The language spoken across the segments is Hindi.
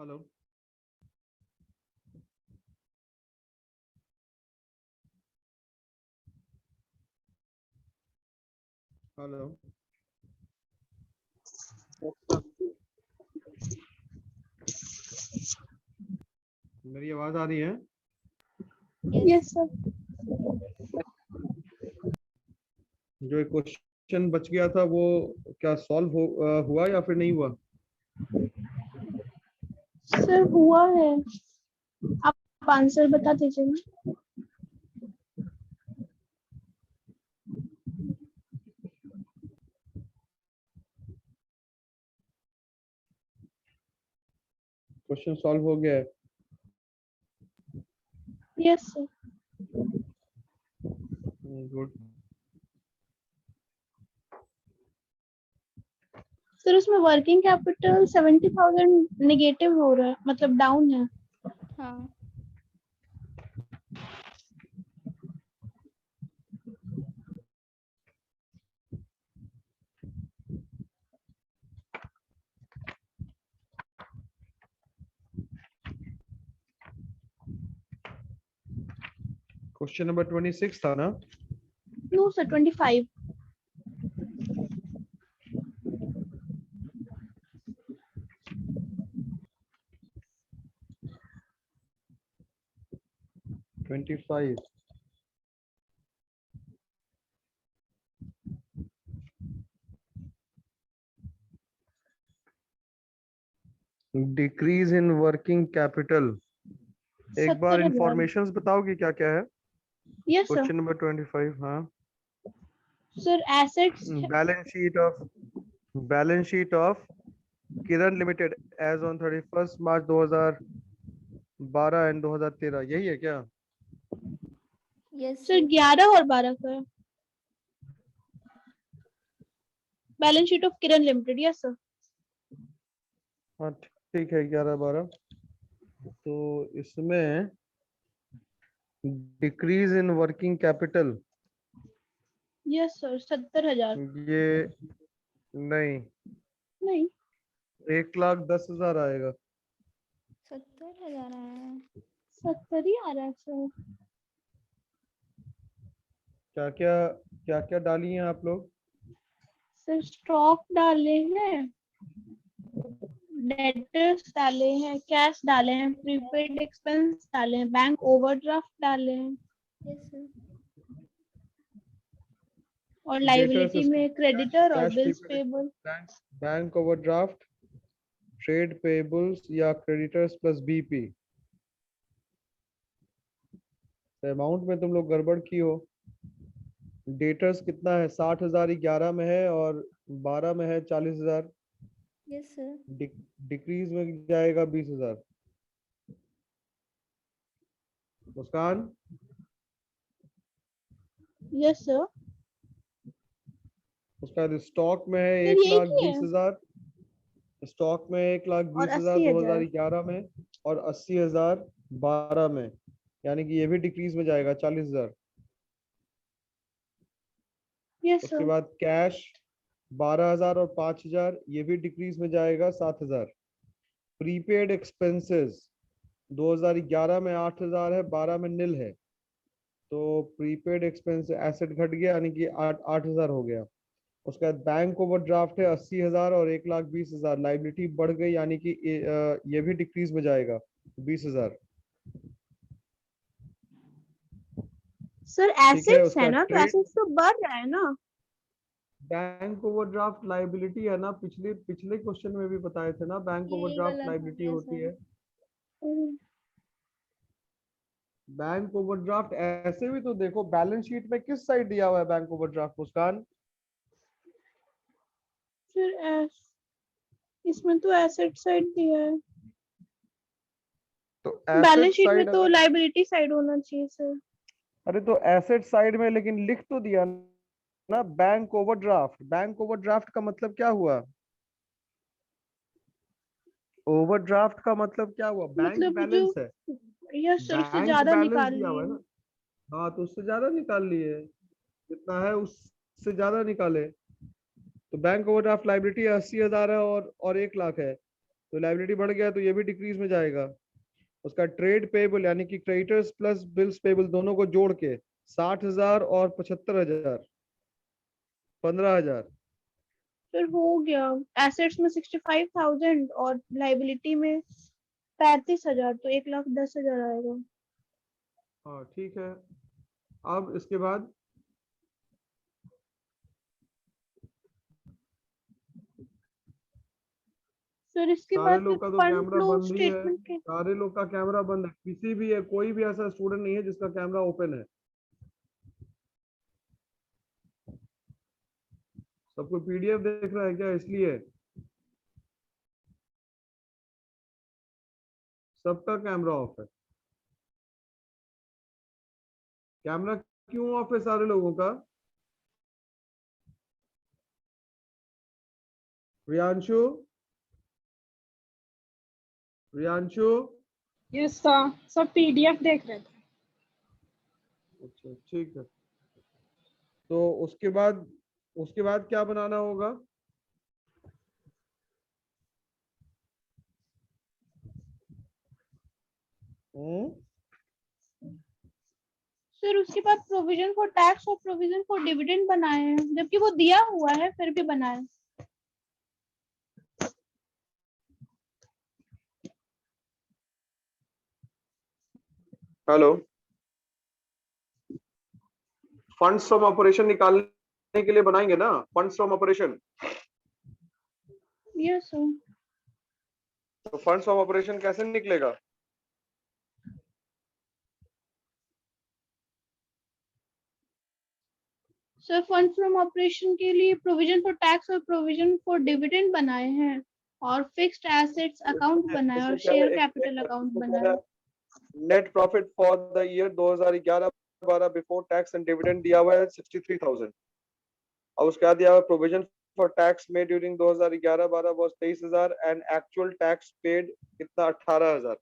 हेलो। हेलो। मेरी आवाज आ रही है? Yes sir. जो एक क्वेश्चन बच गया था वो क्या सॉल्व हुआ या फिर नहीं हुआ? सर हुआ है, आप आंसर बता दीजिए ना। क्वेश्चन सॉल्व हो गया है? Yes sir. गुड। सर उसमें वर्किंग कैपिटल 70,000 नेगेटिव हो रहा है, मतलब डाउन है। हाँ क्वेश्चन नंबर 26 था ना? No sir, 25। Twenty five. Decrease in working capital. एक बार 70,000। इंफॉर्मेशंस बताओगे क्या क्या है? Yes sir. Question number 25। हाँ। Sir assets. Balance sheet of Kiran limited as on 31 March 2012 and 2013, यही है क्या? यस सर 11 और 12 का balance sheet of Kiran limited. Yes sir. हाँ ठीक है, 11 12। तो इसमें decrease in working capital, yes sir, 70,000। ये नहीं, नहीं, 1,10,000 आएगा। 70,000 आया है। 70 ही आ रहा है सर। क्या क्या डाली हैं आप लोग? सर स्टॉक डाले हैं, डेटर्स डाले हैं, कैश डाले हैं, प्रीपेड एक्सपेंस डाले हैं, बैंक ओवरड्राफ्ट डाले हैं, यस सर। और डेटर्स, लाइबिलिटी में क्रेडिटर और cash, bills prepaid, payable. Bank overdraft, trade payables या क्रेडिटर्स प्लस बीपी। अमाउंट में तुम लोग गड़बड़ की हो। डेटर्स कितना है? 60,000 ही 11 में है और 12 में है 40,000। Yes sir. डिक्रीज में जाएगा 20,000। मुस्कान, यस सर। उसका स्टॉक में है सर एक यही लाख की बीस है। हजार स्टॉक में 1,20,000 और 80,000। 2011 में, और 80,000 12 में, यानी कि ये भी डिक्रीज में जाएगा 40,000। यस उसके सर। बाद कैश 12,000 और 5,000, ये भी डिक्रीज में जाएगा 7,000। प्रीपेड एक्सपेंसेस 2011 में 8,000 है, 12 में नील है, तो प्रीपेड एक्सपेंस एसेट घट गया, यानी कि 8,000 हो गया। उसके बाद बैंक ओवरड्राफ्ट है 80,000 और 1,20,000, लाइबिलिटी बढ़ गई, यानी कि ये भी डिक्रीज में जाएगा 20,000। सर ठीक है। एसेट्स है उसका ना, तो ट्रेड, एसेट्स तो बढ़ रहा है ना। बैंक ओवरड्राफ्ट लाइबिलिटी है ना, पिछले पिछले क्वेश्चन में भी बताए थे ना, बैंक यही ओवरड्राफ्ट गलत हो लाइबिलिटी गया होती सर। है। बैंक ओवरड्राफ्ट ऐसे भी तो देखो, बैलेंस शीट में किस साइड दिया हुआ है बैंक ओवरड्राफ्ट, मुस्कान? फिर इसमें तो एसेट साइड दिया है। तो एसेट बैलेंस शीट में साइड तो अगर, लाइबिलिटी साइड होना चाहिए सर। अरे तो एसेट साइड में लेकिन लिख तो दिया ना बैंक ओवरड्राफ्ट। बैंक ओवरड्राफ्ट का मतलब क्या हुआ? ओवरड्राफ्ट का मतलब क्या हुआ? बैंक मतलब जो, बैलेंस है, यस सर, उससे बैंक ज्यादा बैलेंस निकाल दिया हुआ है लिए। ना। हाँ, तो उससे ज्यादा निकाल लिए, कितना है उससे ज्यादा निकाले। तो बैंक ओवरड्राफ्ट लाइबिलिटी 80,000 है और 1 लाख है, तो लाइबिलिटी बढ़ गया तो ये भी डिक्रीज में जाएगा। उसका ट्रेड पेबल यानी कि क्रेडिटर्स प्लस बिल्स पेबल दोनों को जोड़ के 60,000 और 75,000, 15,000। फिर हो गया, एसेट्स में 65,000 और लाइबिलिटी में 35,000, तो 1,10,000 आएगा। हाँ ठीक है। अब इसके बाद फिर इसके सारे बाद फिर लोग का तो फंड कैमरा फ्लो बंद ही है, स्टेटमेंट के। सारे लोग का कैमरा बंद है, किसी भी है, कोई भी ऐसा स्टूडेंट नहीं है जिसका कैमरा ओपन है। सबको पीडीएफ देख रहा है क्या? इसलिए सबका कैमरा ऑफ है। कैमरा क्यों ऑफ है सारे लोगों का? प्रियांशु, प्रियांशु। यस सर, सब पीडीएफ देख रहे थे। अच्छा ठीक है। तो उसके बाद क्या बनाना होगा? हम्म फिर उसके बाद प्रोविजन फॉर टैक्स और प्रोविजन फॉर डिविडेंड बनाए हैं, जबकि वो दिया हुआ है फिर भी बनाए। हेलो, फंड्स फ्रॉम ऑपरेशन निकालने के लिए बनाएंगे ना, funds from operation. Yes sir. तो फंड्स फ्रॉम ऑपरेशन कैसे निकलेगा? सर फंड फ्रॉम ऑपरेशन के लिए प्रोविजन फॉर टैक्स और प्रोविजन फॉर डिविडेंड बनाए हैं, और फिक्स्ड एसेट्स अकाउंट बनाए और शेयर कैपिटल अकाउंट बनाए। Net profit for the year 2011-12 before tax and dividend दिया हुआ है 63,000। और उसके बाद दिया हुआ provision for tax made during 2011-12 was 23,000 and actual tax paid कितना? 18,000।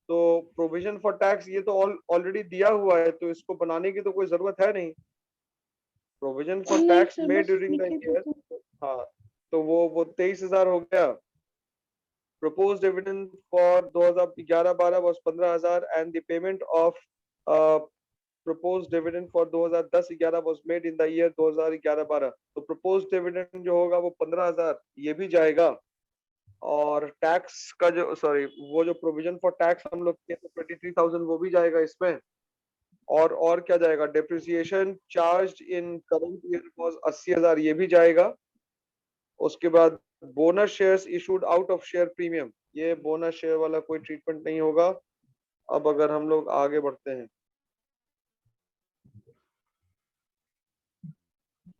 तो प्रोविजन फॉर टैक्स ये तो ऑलरेडी दिया हुआ है, तो इसको बनाने की तो कोई जरूरत है नहीं। प्रोविजन फॉर नहीं टैक्स सर, मेड बस ड्यूरिंग द लिखे थे ईयर। तो। हाँ, तो वो 23,000 हो गया। proposed dividend for 2011-12 was 15,000 and the payment of uh, proposed dividend for 2010-11 was made in the year 2011-12। तो proposed dividend जो होगा वो 15,000 ये भी जाएगा। और टैक्स का जो वो जो प्रोविजन फॉर टैक्स हम लोग किए तो 23,000 वो भी जाएगा इसमें। और क्या जाएगा? Depreciation charge in current year was 80,000 ये भी जाएगा। उसके बाद bonus shares issued out of share premium, ये बोनस शेयर वाला कोई ट्रीटमेंट नहीं होगा। अब अगर हम लोग आगे बढ़ते हैं,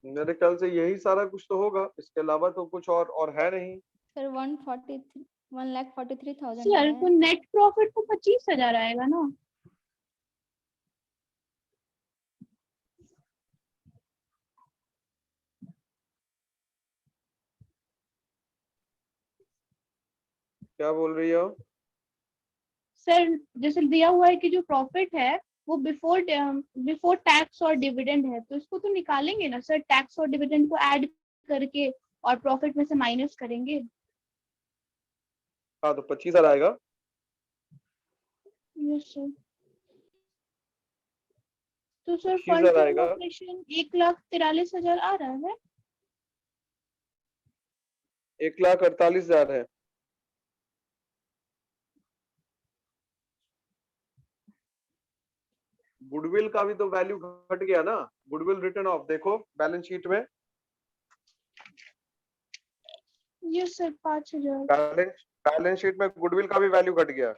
मेरे ख्याल से यही सारा कुछ तो होगा, इसके अलावा तो कुछ और है नहीं। सर 1,43,000 सर है। तो नेट प्रॉफिट तो 25,000 आएगा ना। क्या बोल रही हो? सर जैसे दिया हुआ है कि जो प्रॉफिट है वो बिफोर टैक्स और डिविडेंड है, तो इसको तो निकालेंगे ना सर, टैक्स और डिविडेंड को ऐड करके और प्रॉफिट में से माइनस करेंगे। हाँ, तो 25,000 आएगा। Yes sir. तो सर फंड 25,000 फ्रॉम आएगा। ऑपरेशन 1,43,000 आ रहा है। 1,48,000 है। गुडविल का भी तो वैल्यू घट गया ना। गुडविल रिटर्न ऑफ देखो बैलेंस शीट में। Yes sir 5,000। बैलेंस शीट में गुडविल का भी वैल्यू घट गया।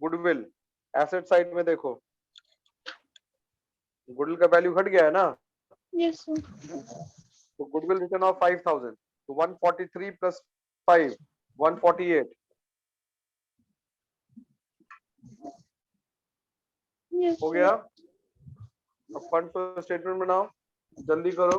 गुडविल एसेट साइड में देखो, गुडविल का वैल्यू घट गया है ना। Yes sir. तो गुडविल रिटर्न ऑफ 5,000, तो 143 प्लस 5 148। यस हो सर। गया। अब फंड स्टेटमेंट बनाओ, जल्दी करो।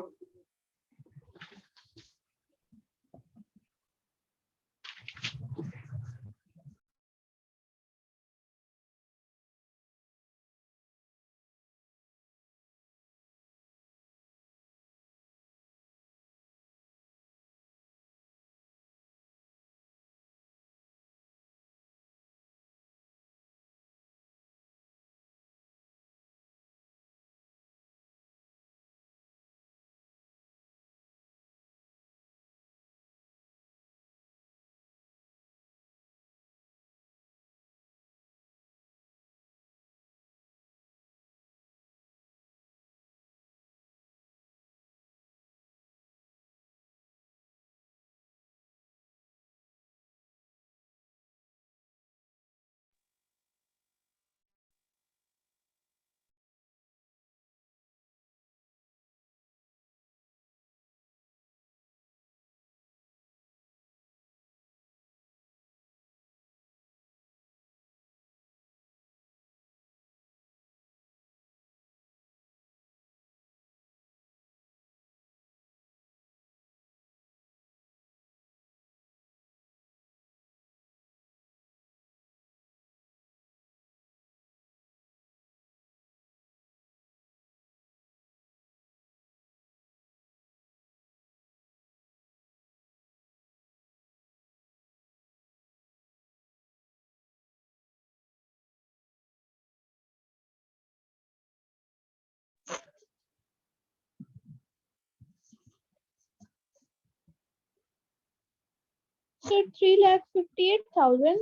Sir, 3,58,000.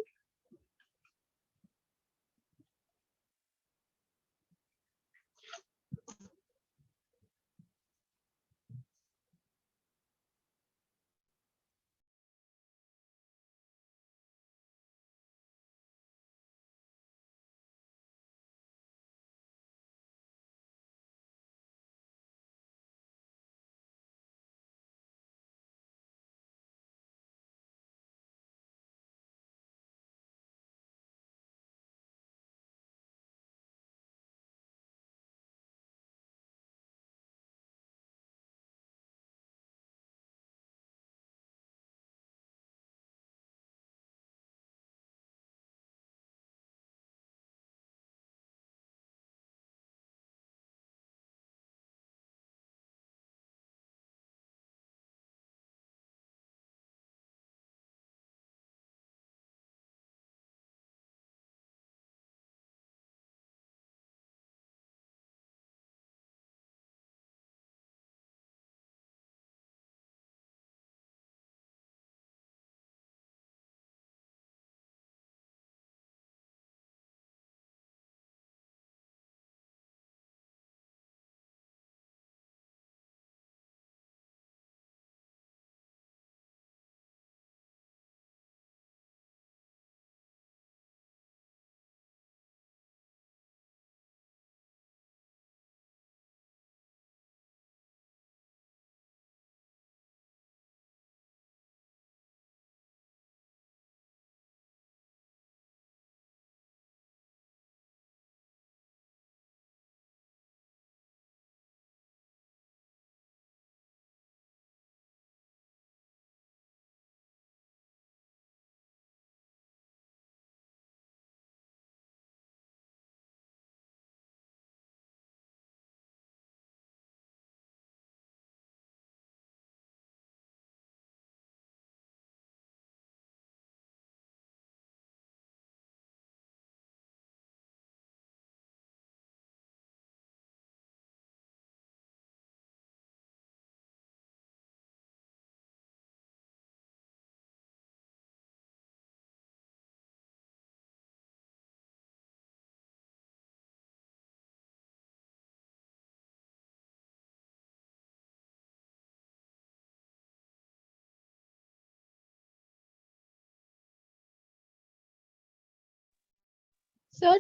Sir,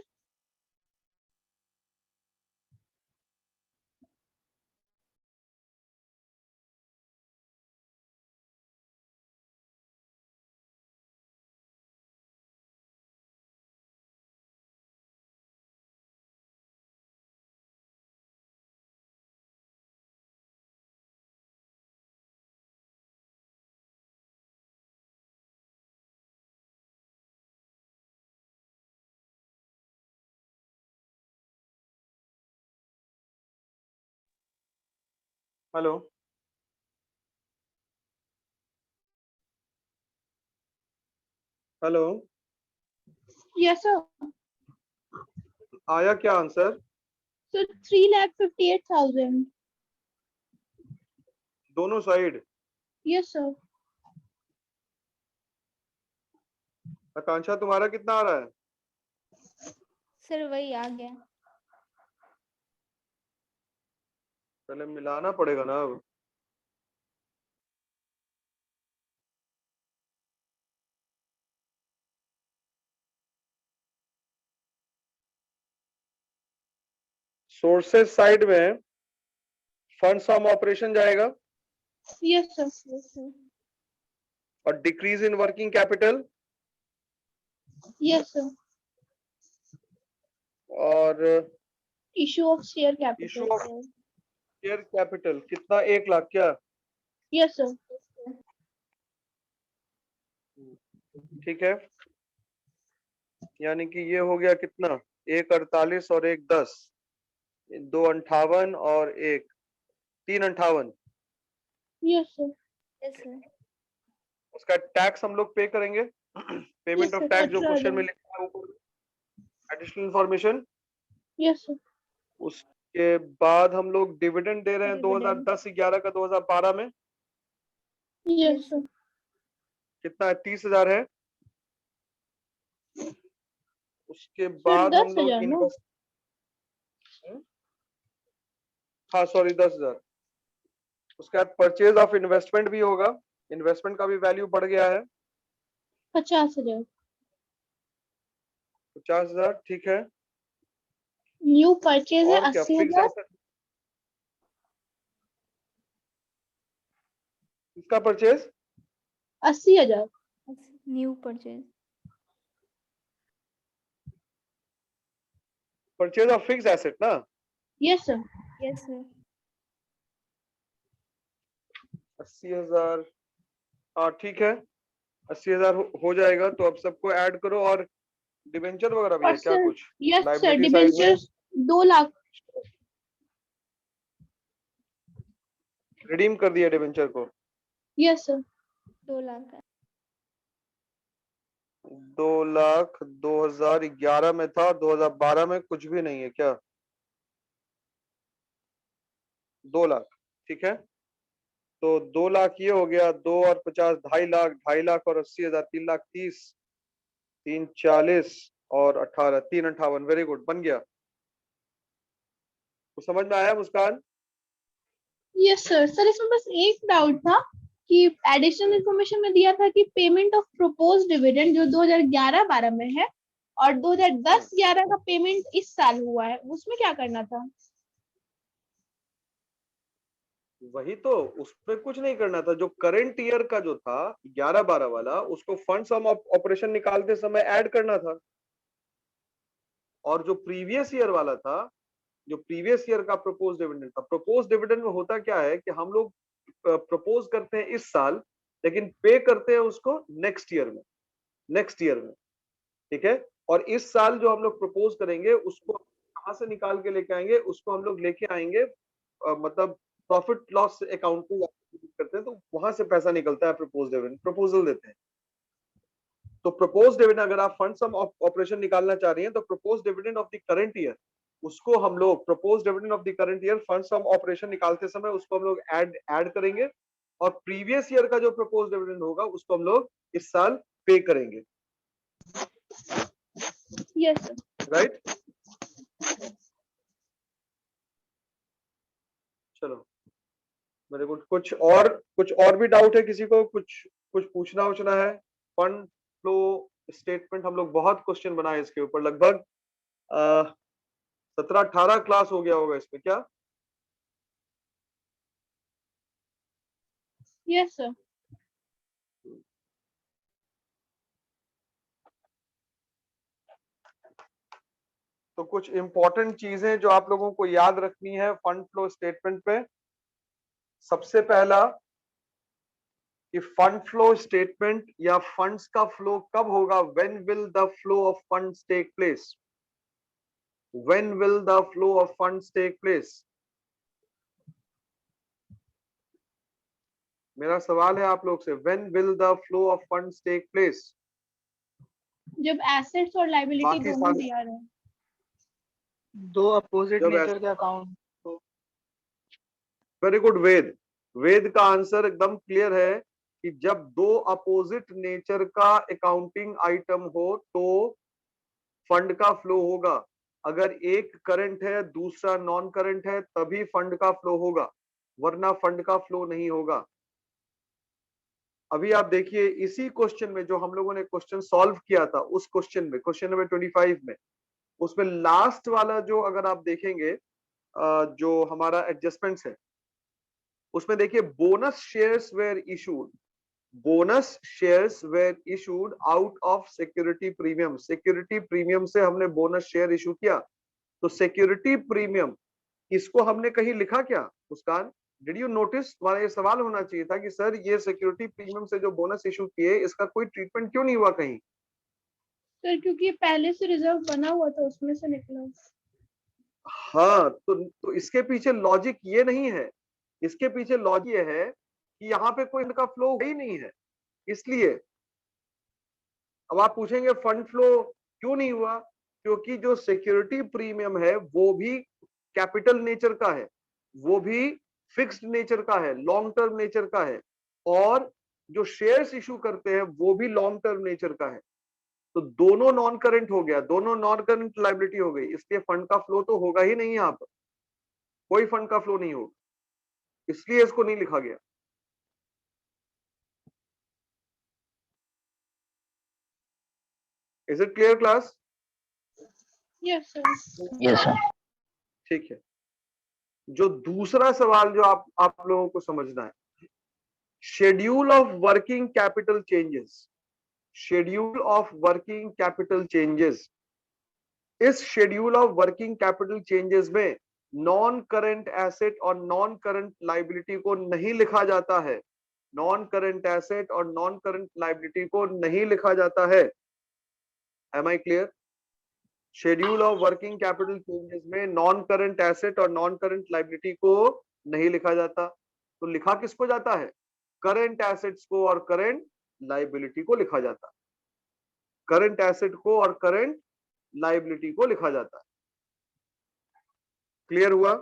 hello, hello, yes, sir. आया क्या आंसर? Sir, 3,58,000. दोनों साइड? Yes, sir. आकांक्षा तुम्हारा कितना आ रहा है? सर वही आ गया। पहले मिलाना पड़ेगा ना अब। सोर्सेस साइड में फंड्स फ्रॉम ऑपरेशन जाएगा Yes, sir. Yes sir. और decrease in working capital Yes, sir. और Issue of share issue capital. Of share capital कितना? 1 लाख क्या? Yes, sir. ठीक है, यानी कि ये हो गया कितना? 1 48 और 1 10, 2 58 और 3 58। Yes, sir. Yes sir. उसका टैक्स हम लोग पे करेंगे। Payment Yes, of sir. Tax जो क्वेश्चन में 18,000. लिखा है ऊपर, एडिशनल इंफॉर्मेशन। Yes, sir. उसके बाद हम लोग डिविडेंड दे रहे हैं Dividend. 2010-11 का 2012 में। Yes, sir. कितना है? 30,000 है। उसके सर बाद हम 10,000 लोग ना? इन्वेस्ट, हाँ सॉरी 10,000। उसके बाद परचेज ऑफ इन्वेस्टमेंट भी होगा, इन्वेस्टमेंट का भी वैल्यू बढ़ गया है 50,000। 50,000, ठीक है। न्यू परचेज है और क्या? फिक्स 80,000। एसेट, इसका purchase 80,000। New purchase. Purchase of fix asset ना? Yes sir. Yes sir. 80,000, हाँ ठीक है, 80,000 हो जाएगा। तो अब सबको ऐड करो। और डिबेंचर वगैरह भी और है क्या सर, कुछ यस सर, लाइबिलिटी साइड में? डिबेंचर्स 2 लाख। रिडीम कर दिया डिबेंचर को? Yes sir. 2 लाख का। 2 लाख 2011 में था, 2012 में कुछ भी नहीं है क्या? 2 लाख, ठीक है। तो 2 लाख ये हो गया, 2 और 50 2.5 लाख, 2.5 लाख और 80,000 3,30,000, 340 और 18 358। वेरी गुड, बन गया। तो समझ में आया मुस्कान? Yes sir. सर इसमें बस एक डाउट था कि एडिशनल इंफॉर्मेशन में दिया था कि पेमेंट ऑफ प्रोपोज डिविडेंड जो 2011-12 में है और 2010-11 का पेमेंट इस साल हुआ है, उसमें क्या करना था? वही तो, उसमें कुछ नहीं करना था। जो करंट ईयर का जो था 11-12 वाला, उसको फंड सम ऑपरेशन निकालते समय ऐड करना था। और जो प्रीवियस ईयर वाला था, जो प्रीवियस ईयर का प्रपोज डिविडेंड था, प्रपोज डिविडेंड में होता क्या है कि हम लोग प्रपोज करते हैं इस साल, लेकिन पे करते हैं उसको नेक्स्ट ईयर में, नेक्स्ट ईयर में, ठीक है। और इस साल जो हम लोग प्रपोज करेंगे उसको कहां से निकाल के लेके आएंगे? उसको हम लोग लेके आएंगे मतलब प्रॉफिट लॉस अकाउंट को करते हैं, तो वहां से पैसा निकलता है, प्रपोज डिविडेंड प्रपोजल देते हैं। तो प्रपोज डिविडेंड, अगर आप फंड सम ऑपरेशन निकालना चाह रही हैं, तो propose dividend of the current year, उसको हम लोग propose dividend of the current year fund सम ऑपरेशन निकालते समय उसको हम लोग ऐड करेंगे। और प्रीवियस ईयर का जो प्रपोज डिविडेंड होगा उसको हम लोग इस साल पे करेंगे। Yes sir. राइट, चलो मेरे को कुछ और भी डाउट है किसी को? कुछ कुछ पूछना है? फंड फ्लो स्टेटमेंट हम लोग बहुत क्वेश्चन बनाए इसके ऊपर, लगभग 17-18 क्लास हो गया होगा इसमें क्या? Yes sir. तो कुछ इंपॉर्टेंट चीजें जो आप लोगों को याद रखनी है फंड फ्लो स्टेटमेंट पे। सबसे पहला कि फंड फ्लो स्टेटमेंट या फंड्स का फ्लो कब होगा? When will the flow of funds take place? When will the flow of funds take place? मेरा सवाल है आप लोग से, when will the flow of funds take place? जब एसेट्स और लायबिलिटी बाकी दोनों सारे तैयार है। दो अपोजिट जब नेचर के अकाउंट। वेरी गुड वेद, वेद का आंसर एकदम क्लियर है कि जब दो अपोजिट नेचर का अकाउंटिंग आइटम हो तो फंड का फ्लो होगा। अगर एक करंट है दूसरा नॉन करंट है तभी फंड का फ्लो होगा, वरना फंड का फ्लो नहीं होगा। अभी आप देखिए इसी क्वेश्चन में जो हम लोगों ने क्वेश्चन सॉल्व किया था, उस क्वेश्चन में, क्वेश्चन नंबर 25 में, उसमें लास्ट वाला जो अगर आप देखेंगे जो हमारा एडजस्टमेंट्स है, उसमें देखिए bonus shares were issued, bonus shares were issued out of security premium. Security premium से हमने बोनस शेयर इशू किया। तो सिक्योरिटी प्रीमियम, इसको हमने कहीं लिखा क्या मुस्कान? Did you notice? तुम्हारा ये सवाल होना चाहिए था कि सर ये सिक्योरिटी प्रीमियम से जो बोनस इशू किए इसका कोई ट्रीटमेंट क्यों नहीं हुआ कहीं? सर क्योंकि ये पहले से रिजर्व बना हुआ था, उसमें से निकला। हाँ, तो इसके पीछे लॉजिक ये नहीं है, इसके पीछे लॉजिक ये है कि यहाँ पे कोई इनका फ्लो ही नहीं है, इसलिए। अब आप पूछेंगे फंड फ्लो क्यों नहीं हुआ? क्योंकि जो सिक्योरिटी प्रीमियम है वो भी कैपिटल नेचर का है, वो भी फिक्स्ड नेचर का है, लॉन्ग टर्म नेचर का है। और जो शेयर्स इशू करते हैं वो भी लॉन्ग टर्म नेचर का है, तो दोनों नॉन करंट हो गया, दोनों नॉन करंट लायबिलिटी हो गई, इसलिए फंड का फ्लो तो होगा ही नहीं, यहाँ पर कोई फंड का फ्लो नहीं होगा, इसलिए इसको नहीं लिखा गया। Is it clear class? Yes, sir. Yes, sir. ठीक है, जो दूसरा सवाल जो आप लोगों को समझना है, schedule of working capital changes, schedule of working capital changes, इस schedule of working capital changes में नॉन करंट एसेट और नॉन करंट लायबिलिटी को नहीं लिखा जाता है, नॉन करंट एसेट और नॉन करंट लायबिलिटी को नहीं लिखा जाता है। Am I clear? Schedule of working capital changes में नॉन करंट एसेट और नॉन करंट लायबिलिटी को नहीं लिखा जाता, तो लिखा किसको जाता है? करंट एसेट्स को और करंट लायबिलिटी को लिखा जाता है, करंट एसेट को और करंट लायबिलिटी को लिखा जाता है। क्लियर हुआ?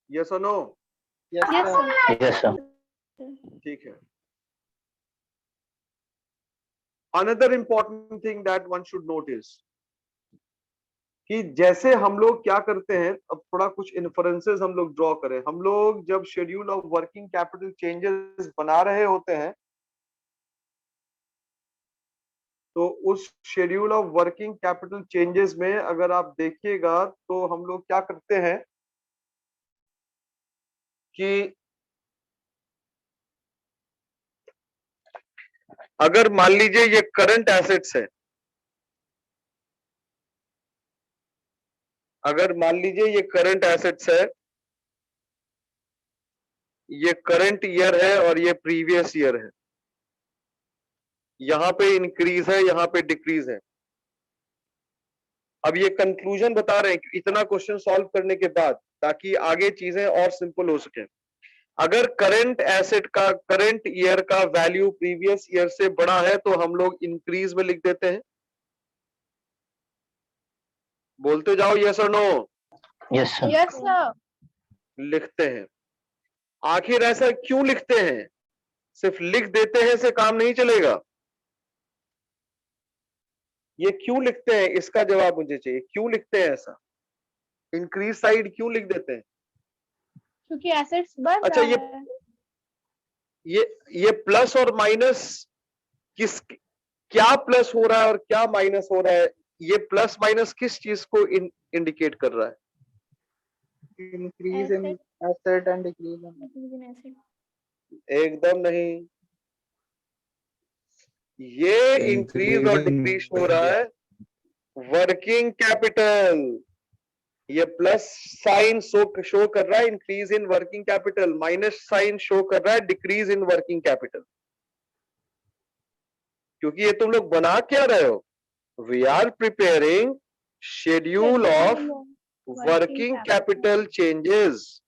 यस और no? Yes, Yes, sir. sir. Yes, sir. ठीक है। Another important thing that one should note is कि जैसे हम लोग क्या करते हैं, अब थोड़ा कुछ इन्फ्रेंसेस हम लोग ड्रॉ करें। हम लोग जब schedule of working capital changes बना रहे होते हैं, तो उस schedule of working capital changes में अगर आप देखिएगा तो हम लोग क्या करते हैं कि अगर मान लीजिए ये करंट एसेट्स है, अगर मान लीजिए ये करंट एसेट्स है, ये करंट ईयर है और ये प्रीवियस ईयर है, यहां पे इंक्रीज है, यहां पे डिक्रीज है। अब ये कंक्लूजन बता रहे हैं कि इतना क्वेश्चन सॉल्व करने के बाद, ताकि आगे चीजें और सिंपल हो सके। अगर करंट एसेट का करंट ईयर का वैल्यू प्रीवियस ईयर से बड़ा है तो हम लोग इंक्रीज में लिख देते हैं। बोलते जाओ यस और no. Yes, sir. Yes, sir. लिखते हैं। आखिर ऐसा क्यों लिखते हैं? सिर्फ लिख देते हैं से काम नहीं चलेगा। ये क्यों लिखते हैं, इसका जवाब मुझे चाहिए। क्यों लिखते हैं ऐसा? इंक्रीज साइड क्यों लिख देते हैं? क्योंकि एसेट्स बढ़ अच्छा, रहा है। ये प्लस और माइनस किस, क्या प्लस हो रहा है और क्या माइनस हो रहा है? ये प्लस माइनस किस चीज को इंडिकेट कर रहा है? Increase in asset and decrease in Increase in asset. एकदम नहीं, ये इंक्रीज और डिक्रीज हो रहा है वर्किंग कैपिटल। ये प्लस साइन शो कर रहा है increase in working capital, minus sign show कर रहा है डिक्रीज इन वर्किंग कैपिटल। क्योंकि ये तुम लोग बना क्या रहे हो? We are preparing schedule of working capital changes.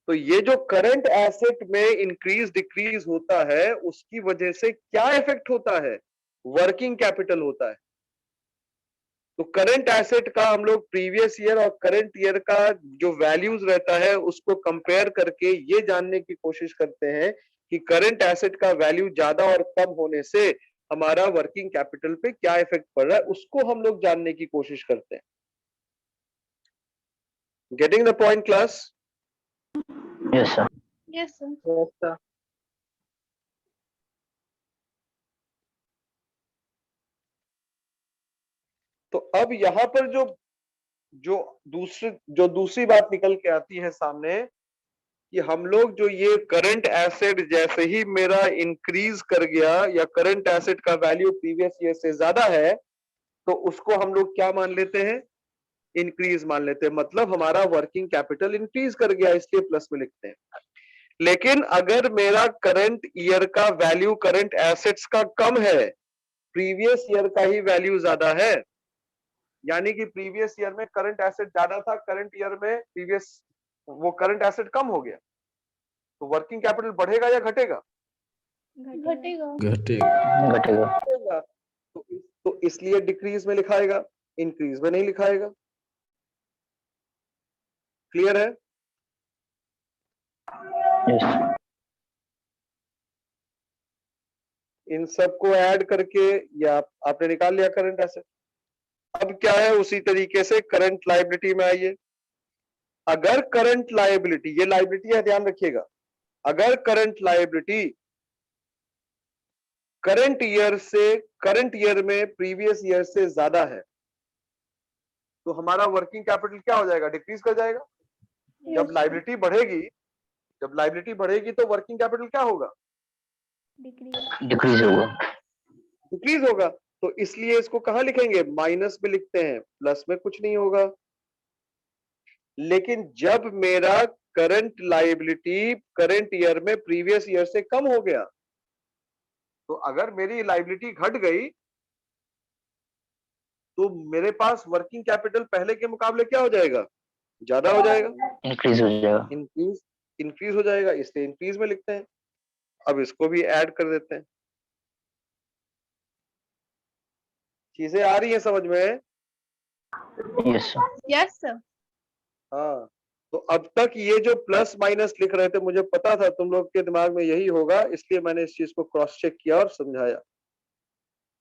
तो ये जो करंट एसेट में इंक्रीज डिक्रीज होता है, उसकी वजह से क्या इफेक्ट होता है? वर्किंग कैपिटल होता है। तो करंट एसेट का हम लोग प्रीवियस ईयर और करंट ईयर का जो वैल्यूज रहता है उसको कंपेयर करके ये जानने की कोशिश करते हैं कि करंट एसेट का वैल्यू ज्यादा और कम होने से हमारा वर्किंग कैपिटल पे क्या इफेक्ट पड़ रहा है, उसको हम लोग जानने की कोशिश करते हैं। Getting the point class? Yes, sir. Yes, sir. Yes, sir. तो अब यहां पर जो दूसरी बात निकल के आती है सामने कि हम लोग जो ये करंट एसेट जैसे ही मेरा इंक्रीज कर गया या करंट एसेट का वैल्यू प्रीवियस ईयर से ज्यादा है, तो उसको हम लोग क्या मान लेते हैं? इंक्रीज मान लेते हैं। मतलब हमारा वर्किंग कैपिटल इंक्रीज कर गया, इसलिए प्लस में लिखते हैं। लेकिन अगर मेरा करंट ईयर का वैल्यू करंट एसेट्स का कम है, प्रीवियस ईयर का ही वैल्यू ज्यादा है, यानी कि प्रीवियस ईयर में करंट एसेट ज्यादा था, करंट ईयर में वो करंट एसेट कम हो गया, तो वर्किंग कैपिटल बढ़ेगा या घटेगा? घटेगा। घटेगा। तो इसलिए डिक्रीज में लिखाएगा, इंक्रीज में नहीं लिखाएगा। क्लियर है? Yes. इन सबको ऐड करके या आपने निकाल लिया करंट एसेट। अब क्या है, उसी तरीके से करंट लायबिलिटी में आइए। अगर करंट लायबिलिटी, ये लायबिलिटी है, ध्यान रखिएगा, अगर करंट लायबिलिटी करंट ईयर में प्रीवियस ईयर से ज्यादा है, तो हमारा वर्किंग कैपिटल क्या हो जाएगा, डिक्रीज कर जाएगा। जब लायबिलिटी बढ़ेगी, तो वर्किंग कैपिटल क्या होगा, डिक्रीज। डिक्रीज होगा। डिक्रीज होगा। तो इसलिए इसको कहां लिखेंगे, माइनस में लिखते हैं, प्लस में कुछ नहीं होगा। लेकिन जब मेरा करंट लायबिलिटी करंट ईयर में प्रीवियस ईयर से कम हो गया, तो अगर मेरी लायबिलिटी घट गई तो मेरे पास वर्किंग कैपिटल पहले के मुकाबले क्या हो जाएगा, ज्यादा हो जाएगा, इंक्रीज हो जाएगा। इंक्रीज हो जाएगा, इसलिए इंक्रीज में लिखते हैं। अब इसको भी ऐड कर देते हैं। चीजें आ रही है समझ में? Yes sir. Yes sir. हाँ, तो अब तक ये जो प्लस माइनस लिख रहे थे, मुझे पता था तुम लोग के दिमाग में यही होगा, इसलिए मैंने इस चीज को क्रॉस चेक किया और समझाया।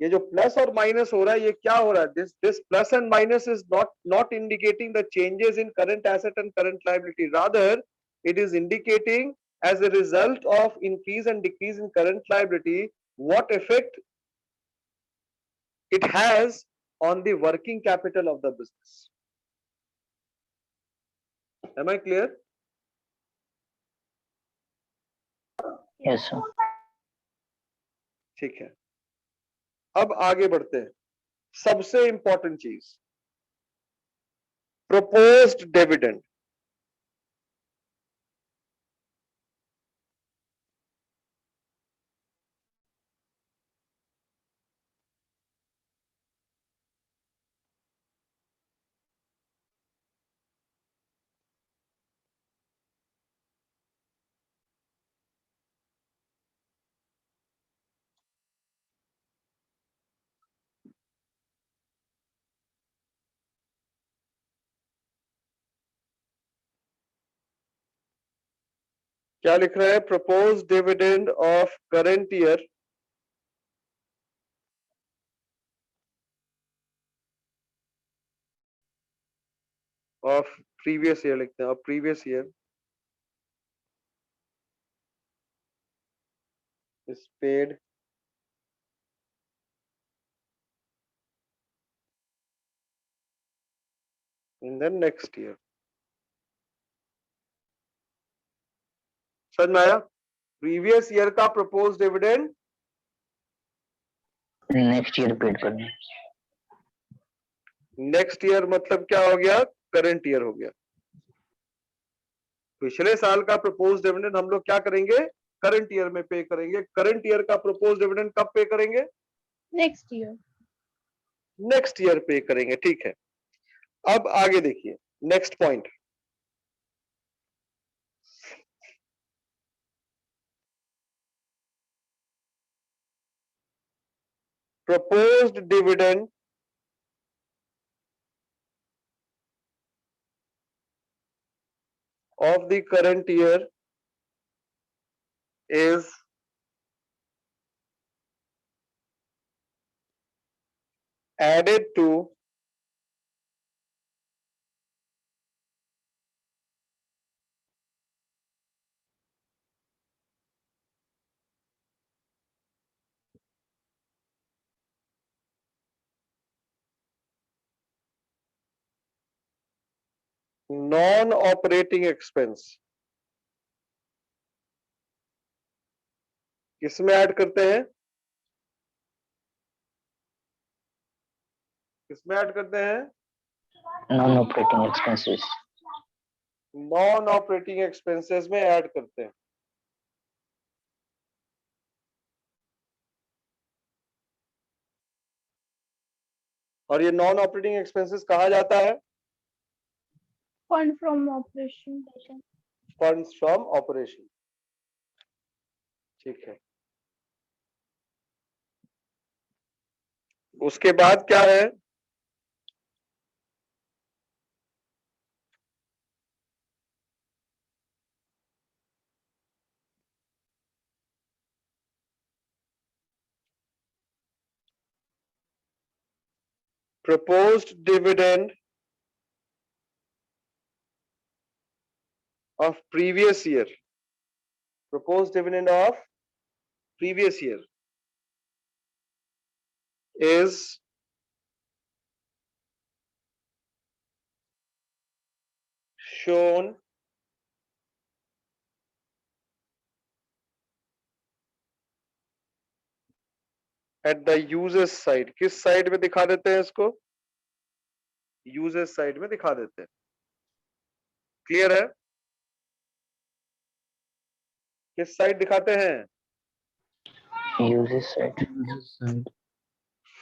ये जो प्लस और माइनस हो रहा है, ये क्या हो रहा है, this plus and minus is not indicating the changes in current asset and current liability, rather it is indicating as a result of increase and decrease in current liability what effect it has on the working capital of the business. Am I clear? Yes sir. ठीक है, अब आगे बढ़ते हैं। सबसे इंपॉर्टेंट चीज, proposed dividend। क्या लिख रहा है, proposed dividend of current year of previous year, लिखते हैं, of previous year is paid in the next year। समझ में आया? प्रीवियस ईयर का propose dividend next year paid करना। नेक्स्ट ईयर मतलब क्या हो गया, करंट ईयर हो गया। पिछले साल का प्रपोज डिविडेंड हम लोग क्या करेंगे, करंट ईयर में पे करेंगे। करंट ईयर का प्रपोज डिविडेंड कब पे करेंगे, नेक्स्ट ईयर। नेक्स्ट ईयर पे करेंगे। ठीक है, अब आगे देखिए, next point, proposed dividend of the current year is added to non operating expense. किसमें ऐड करते हैं, किसमें ऐड करते हैं, non operating expenses. Non operating expenses में ऐड करते हैं। और ये नॉन ऑपरेटिंग एक्सपेंसेस कहा जाता है, fund from operation. Funds from operation. ठीक है, उसके बाद क्या है, proposed dividend of previous year. Proposed dividend of previous year is shown at the users side. किस साइड में दिखा देते हैं इसको? यूजर्स साइड में दिखा देते हैं. क्लियर है? किस साइड दिखाते हैं? Uses side.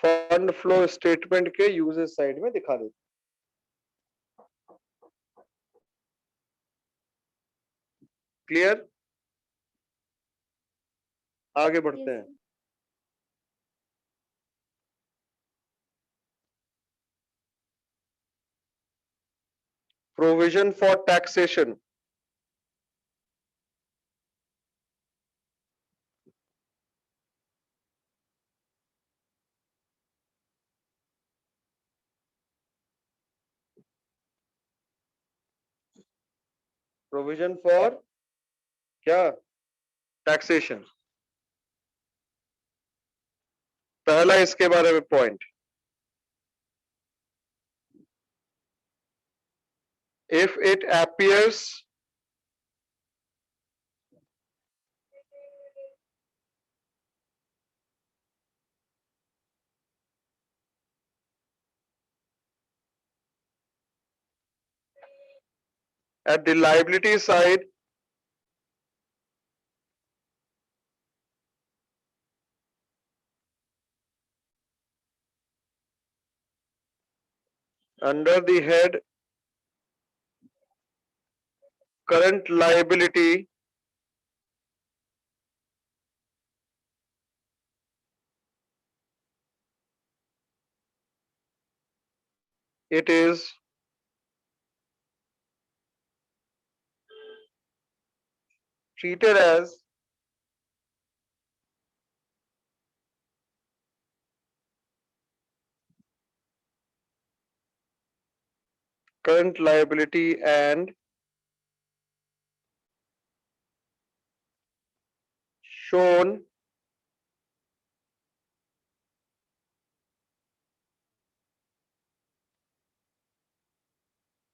Fund flow statement के यूजर्स साइड में दिखा देते हैं. क्लियर? आगे बढ़ते हैं. Provision for taxation. Provision for क्या? Taxation. पहला इसके बारे में point. If it appears at the liability side under the head current liability, it is treated as current liability and shown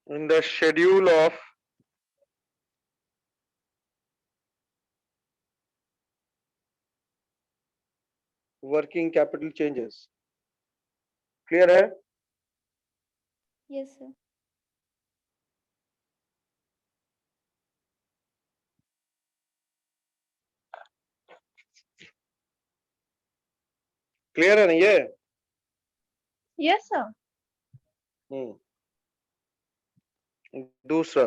in the schedule of working capital changes. Clear है? Yes, sir. क्लियर है ना ये? Yes, sir. दूसरा,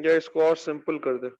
या इसको और सिंपल कर दे.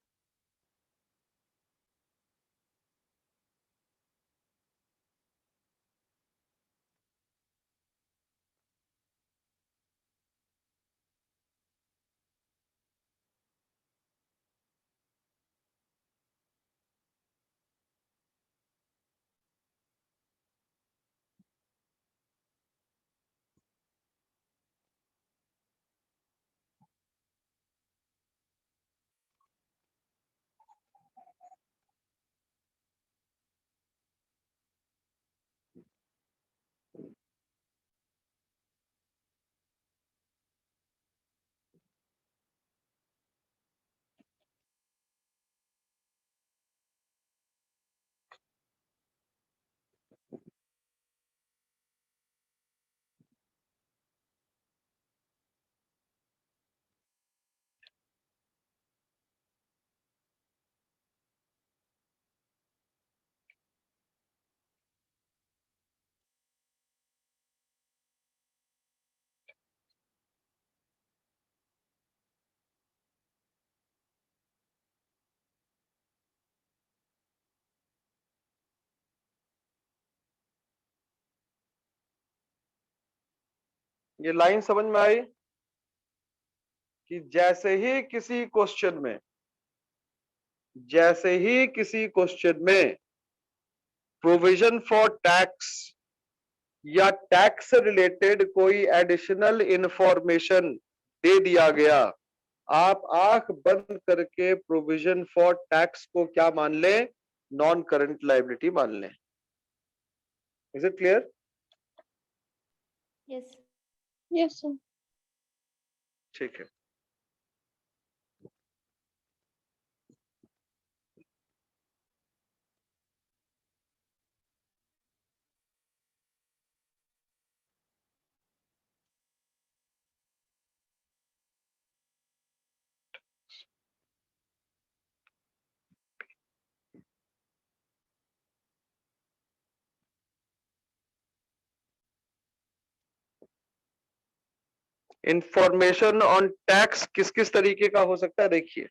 ये लाइन समझ में आई कि जैसे ही किसी क्वेश्चन में प्रोविजन फॉर टैक्स या टैक्स से रिलेटेड कोई एडिशनल इंफॉर्मेशन दे दिया गया, आप आंख बंद करके प्रोविजन फॉर टैक्स को क्या मान लें? नॉन करंट लायबिलिटी मान लें। Is it clear? Yes. Yes, sir. ठीक है। इंफॉर्मेशन ऑन टैक्स किस किस तरीके का हो सकता है? देखिए,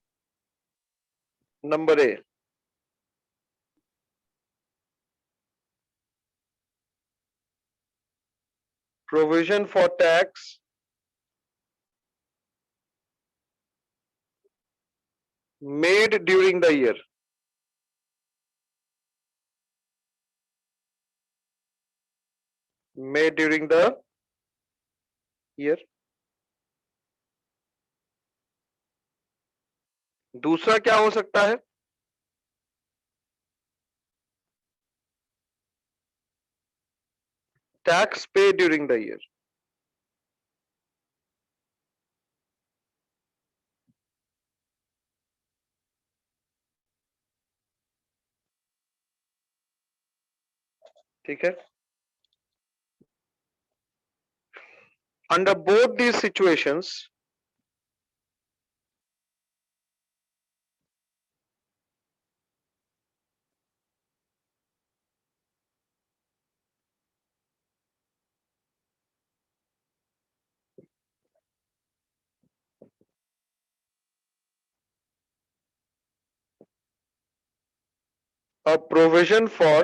number A, provision for tax made during the year. Made during the year. दूसरा क्या हो सकता है? टैक्स पे ड्यूरिंग द ईयर। ठीक है। Under both these situations, a provision for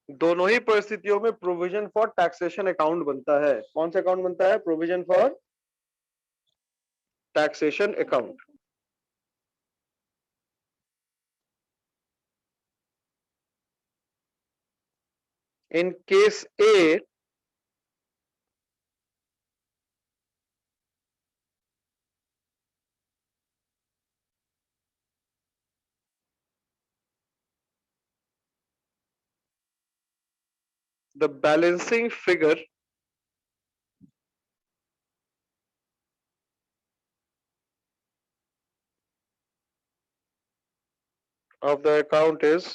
दोनों ही परिस्थितियों में प्रोविजन फॉर टैक्सेशन अकाउंट बनता है। कौन सा अकाउंट बनता है? Provision for taxation account. In case A, the balancing figure of the account is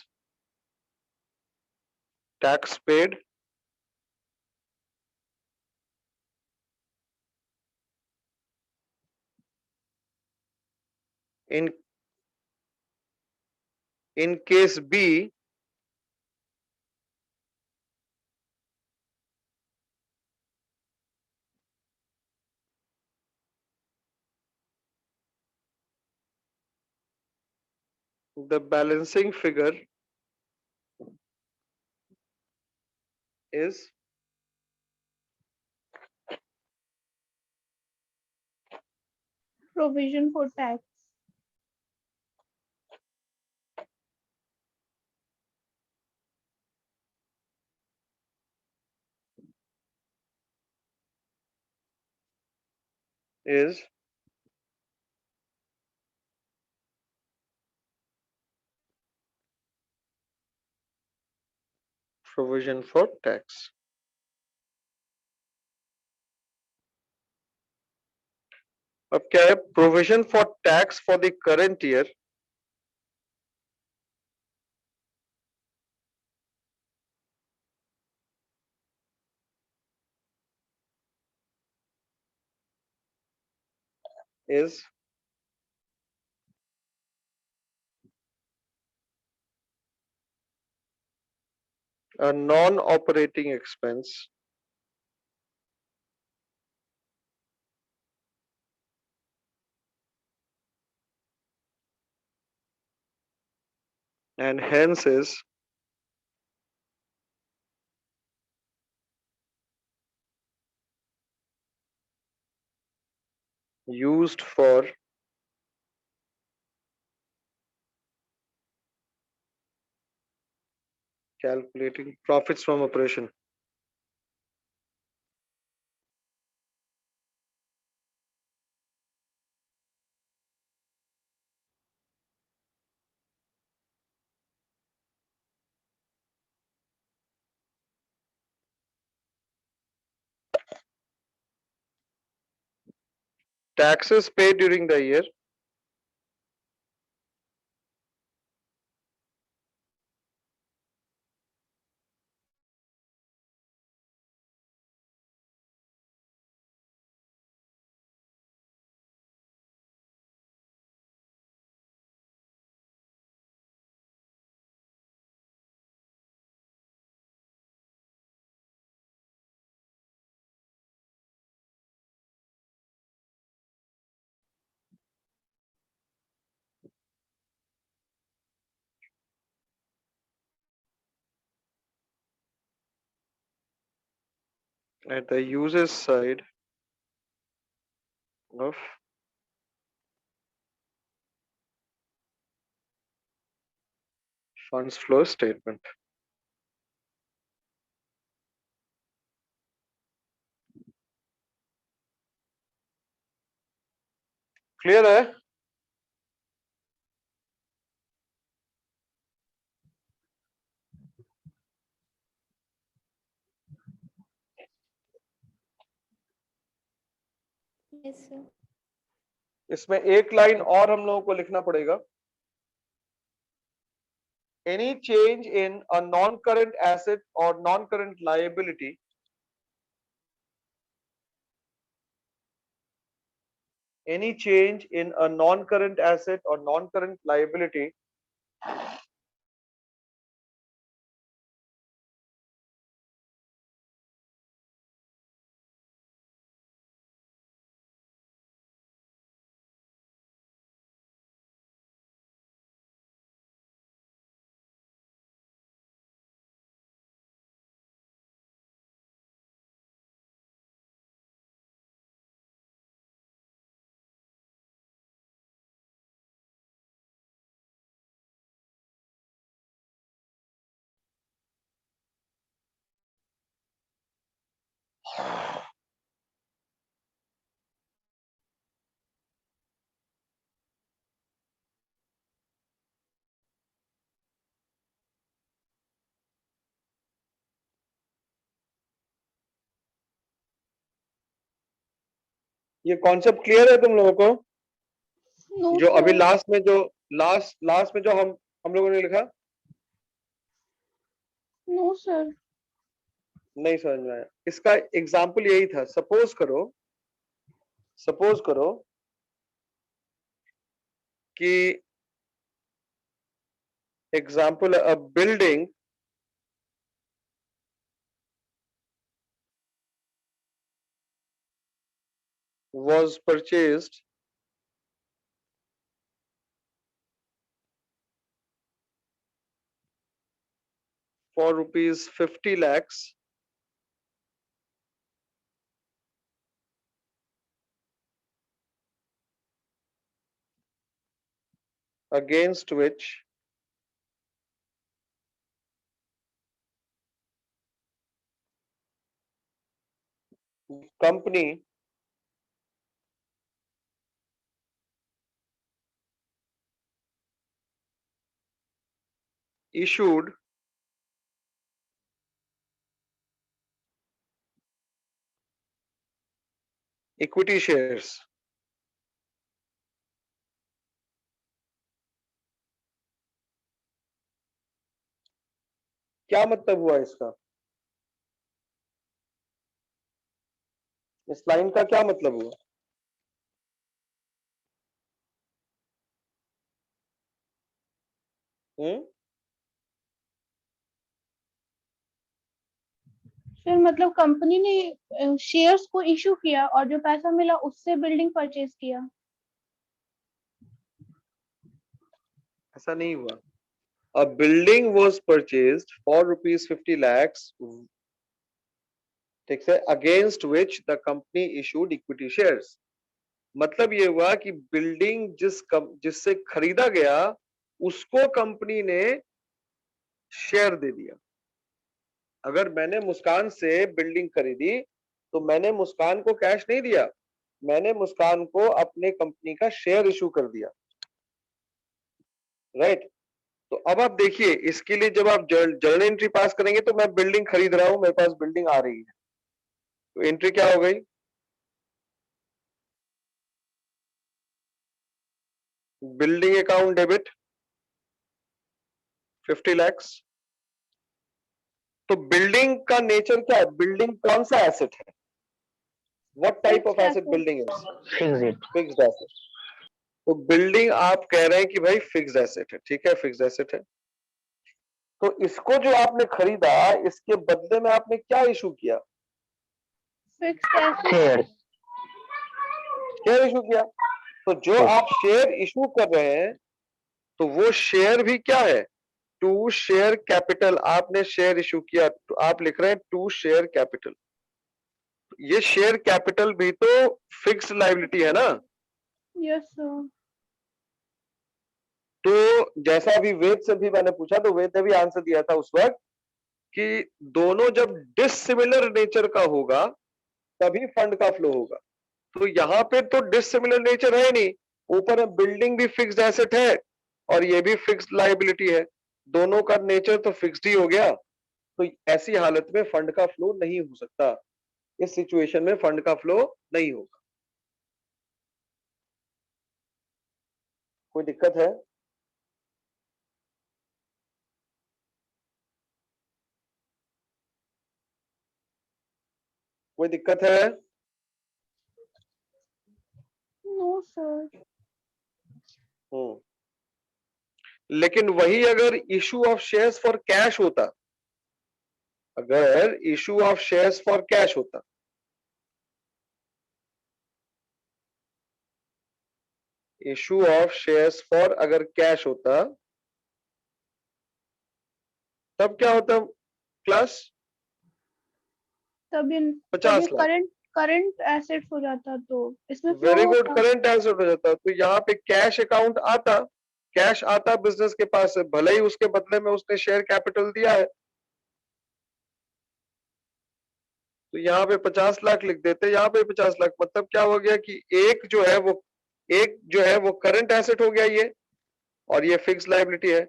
tax paid in case B, the balancing figure is Provision for tax. is provision for tax. अब क्या है? Provision for tax for the current year is a non-operating expense and hence is used for calculating profits from operation. Taxes paid during the year at the user's side of funds flow statement. Clear है? Yes, sir. इसमें एक लाइन और हम लोगों को लिखना पड़ेगा. Any change in a non-current asset or non-current liability any change in a non-current asset or non-current liability ये कॉन्सेप्ट क्लियर है तुम लोगों को? No, जो अभी sir. लास्ट में जो हम लोगों ने लिखा No, sir. नहीं समझ में आया. इसका एग्जाम्पल यही था. सपोज करो कि example a building was purchased for rupees 50 lakhs against which company issued equity shares. क्या मतलब हुआ इसका? इस लाइन का क्या मतलब हुआ? फिर मतलब कंपनी ने शेयर्स को इशू किया और जो पैसा मिला उससे बिल्डिंग परचेज किया. ऐसा नहीं हुआ. A building was purchased for rupees 50 lakhs, ठीक है, against which the company issued equity shares. मतलब ये हुआ कि बिल्डिंग जिससे खरीदा गया उसको कंपनी ने शेयर दे दिया। अगर मैंने मुस्कान से बिल्डिंग खरीदी तो मैंने मुस्कान को कैश नहीं दिया, मैंने मुस्कान को अपने कंपनी का शेयर इशू कर दिया, राइट। तो अब आप देखिए, इसके लिए जब आप जर्नल एंट्री पास करेंगे तो मैं बिल्डिंग खरीद रहा हूं, मेरे पास बिल्डिंग आ रही है, तो एंट्री क्या हो गई, बिल्डिंग अकाउंट डेबिट 50 lakhs। तो बिल्डिंग का नेचर क्या है, बिल्डिंग कौन सा एसेट है, what type of asset building is, Fixed. Fixed asset. तो बिल्डिंग आप कह रहे हैं कि भाई फिक्स्ड एसेट है, ठीक है, फिक्स्ड एसेट है। तो इसको जो आपने खरीदा, इसके बदले में आपने क्या इशू किया, fixed asset. Shares. Share issue किया। तो जो Yes. आप शेयर इशू कर रहे हैं तो वो शेयर भी क्या है, टू शेयर कैपिटल। आपने शेयर इशू किया तो आप लिख रहे हैं टू शेयर कैपिटल। ये शेयर कैपिटल भी तो फिक्स्ड लायबिलिटी है ना। Yes sir. तो जैसा अभी वेद से भी मैंने पूछा तो वेद ने भी आंसर दिया था उस वक्त कि दोनों जब डिसिमिलर नेचर का होगा तभी फंड का फ्लो होगा। तो यहाँ पे तो डिसिमिलर नेचर है नहीं, ऊपर बिल्डिंग भी फिक्स्ड एसेट है और ये भी फिक्स्ड लायबिलिटी है, दोनों का नेचर तो फिक्स्ड ही हो गया। तो ऐसी हालत में फंड का फ्लो नहीं हो सकता, इस सिचुएशन में फंड का फ्लो नहीं होगा। कोई दिक्कत है? कोई दिक्कत है? No sir. लेकिन वही अगर issue of shares for cash होता, अगर issue of shares for cash होता, इशू ऑफ शेयर्स फॉर अगर कैश होता तब क्या होता क्लास, तब 50 लाख। करंट एसेट्स हो जाता, तो इसमें flow वेरी गुड, होता। करंट एसेट हो जाता। तो यहाँ पे कैश अकाउंट आता, कैश आता बिजनेस के पास से, भले ही उसके बदले में उसने शेयर कैपिटल दिया है। तो यहाँ पे 50 लाख लिख देते, यहाँ पे 50 लाख, मतलब क्या हो गया कि एक जो है वो करंट एसेट हो गया ये, और ये फिक्स लायबिलिटी है।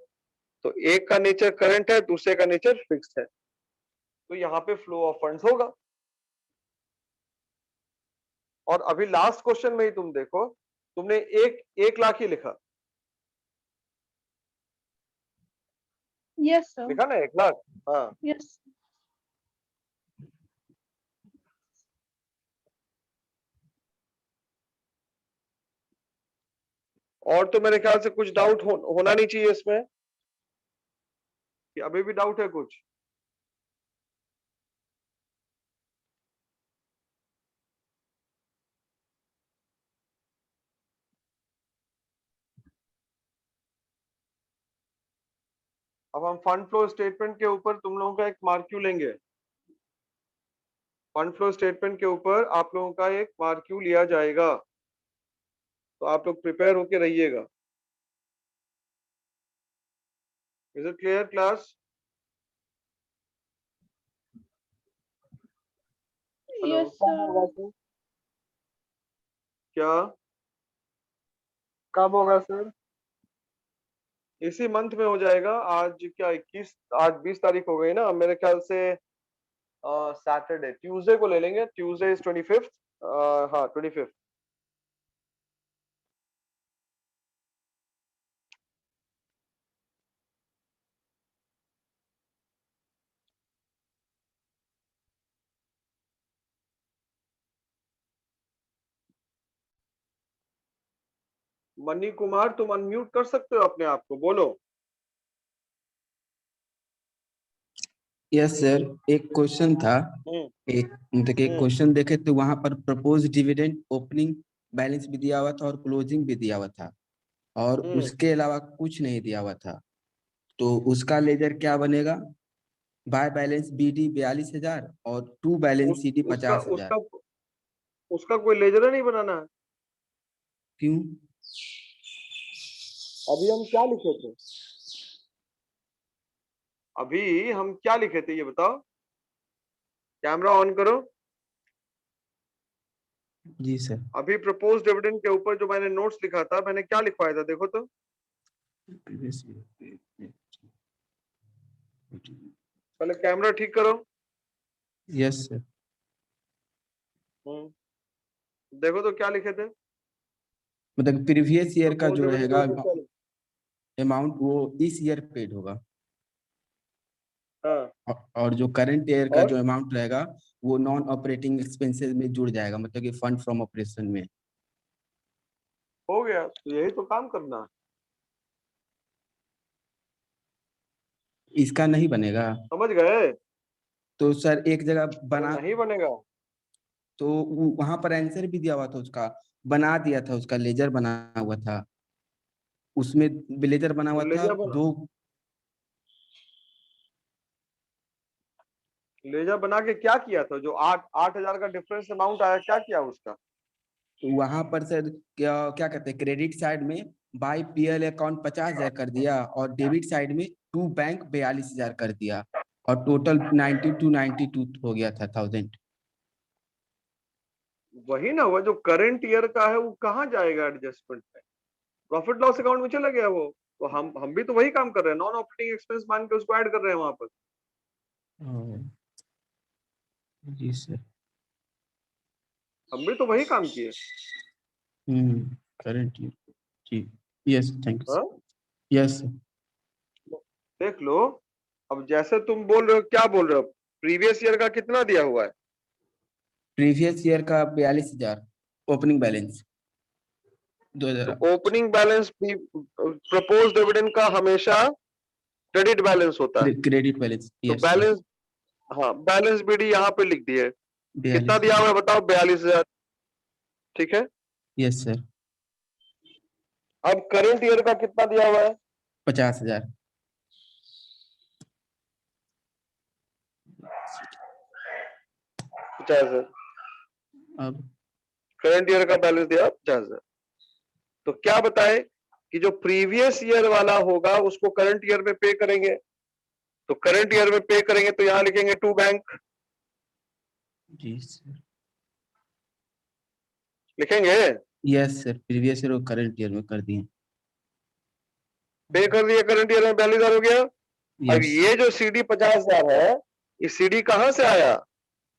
तो एक का नेचर करंट है, दूसरे का नेचर फिक्स्ड है, तो यहाँ पे फ्लो ऑफ फंड्स होगा। और अभी लास्ट क्वेश्चन में ही तुम देखो, तुमने 1 लाख ही लिखा, यस सर। लिखा ना 1 लाख, हाँ। यस। और तो मेरे ख्याल से कुछ डाउट होना नहीं चाहिए इसमें, कि अभी भी डाउट है कुछ? अब हम फंड फ्लो स्टेटमेंट के ऊपर तुम लोगों का एक मार्क्यू लेंगे। फंड फ्लो स्टेटमेंट के ऊपर आप लोगों का एक मार्क्यू लिया जाएगा, तो आप लोग प्रिपेयर होके रहिएगा। Is it clear class? Yes sir. क्या कब होगा सर? इसी मंथ में हो जाएगा। आज क्या 21, आज 20 तारीख हो गई ना, मेरे ख्याल से सैटरडे, ट्यूसडे को ले लेंगे। ट्यूसडे इज 25th, हाँ 25th। मनी कुमार, तुम अनम्यूट कर सकते हो अपने आप को, बोलो। यस सर, एक क्वेश्चन था। एक क्वेश्चन देखे तो वहां पर प्रपोज डिविडेंड ओपनिंग बैलेंस भी दिया हुआ था और क्लोजिंग भी दिया हुआ था, और उसके अलावा कुछ नहीं दिया हुआ था। तो उसका लेजर क्या बनेगा? बाय बैलेंस BD 42,000 और टू बैलेंस CD उसका 50,000। उसका उसका कोई लेजर नहीं बनाना है। क्यों? अभी हम क्या लिखे थे? अभी हम क्या लिखे थे ये बताओ। कैमरा ऑन करो। जी सर। अभी प्रपोज डिविडेंड के ऊपर जो मैंने नोट्स लिखा था, मैंने क्या लिखवाया था देखो तो। पहले कैमरा ठीक करो। Yes sir. देखो तो क्या लिखे थे। मतलब प्रीवियस ईयर का प्रपोज जो डिविडेंड के रहेगा ऊपर क्या लिखा? अमाउंट वो इस ईयर पेड होगा, हाँ, और जो करंट ईयर का और जो अमाउंट रहेगा वो नॉन ऑपरेटिंग एक्सपेंसेस में जुड़ जाएगा, मतलब कि फंड फ्रॉम ऑपरेशन में। हो गया, तो यही तो काम करना है। इसका नहीं बनेगा? समझ गए? तो सर एक जगह अरे बना, नहीं बनेगा। तो वहां पर आंसर भी दिया हुआ था उसका, बना दिया था, उसका लेजर बना हुआ था, उसमें लेजर बना हुआ था लेजा बना दो। लेजा बना के क्या किया था? जो 8,000 का डिफरेंस अमाउंट आया, क्या किया उसका? वहां पर सर क्या क्या कहते हैं, क्रेडिट साइड में बाई PL अकाउंट 50,000 कर दिया, और डेबिट साइड में टू बैंक 42,000 कर दिया, और टोटल 92 हो गया था 1000। वही ना, वो जो करंट ईयर का है वो कहाँ जाएगा एडजस्टमेंट में? प्रॉफिट लॉस अकाउंट में चला गया वो। तो हम भी तो वही काम कर रहे हैं, नॉन ऑपरेटिंग एक्सपेंस मान के उसको ऐड कर रहे हैं वहां पर। जी सर। हम भी तो वही काम किए। Current year. जी। यस, थैंक हाँ, यू। Yes sir. देख लो। अब जैसे तुम बोल रहे हो, क्या बोल रहे हो? प्रीवियस ईयर का कितना दिया हुआ है? प्रीवियस ईयर का 42,000 ओपनिंग बैलेंस तो 2000। ओपनिंग बैलेंस प्रपोज डिविडेंड का हमेशा क्रेडिट बैलेंस होता है। क्रेडिट बैलेंस, तो यस सर। बैलेंस, हाँ, बैलेंस बीडी यहाँ पे लिख दिए। कितना 42। दिया हुआ है बताओ? 42,000। ठीक है। Yes sir. अब करंट ईयर का कितना दिया हुआ है? 50,000। 50,000। अब करंट ईयर का बैलेंस दिया 50,000। तो क्या बताए कि जो प्रीवियस ईयर वाला होगा उसको करंट ईयर में पे करेंगे। तो करंट ईयर में पे करेंगे तो यहां लिखेंगे टू बैंक। जी सर। लिखेंगे। यस सर, प्रीवियस ईयर और करंट ईयर में कर दिए। पे कर दिया, करंट ईयर में 42,000 हो गया। अब यस। ये जो CD 50,000 है, ये CD कहां से आया?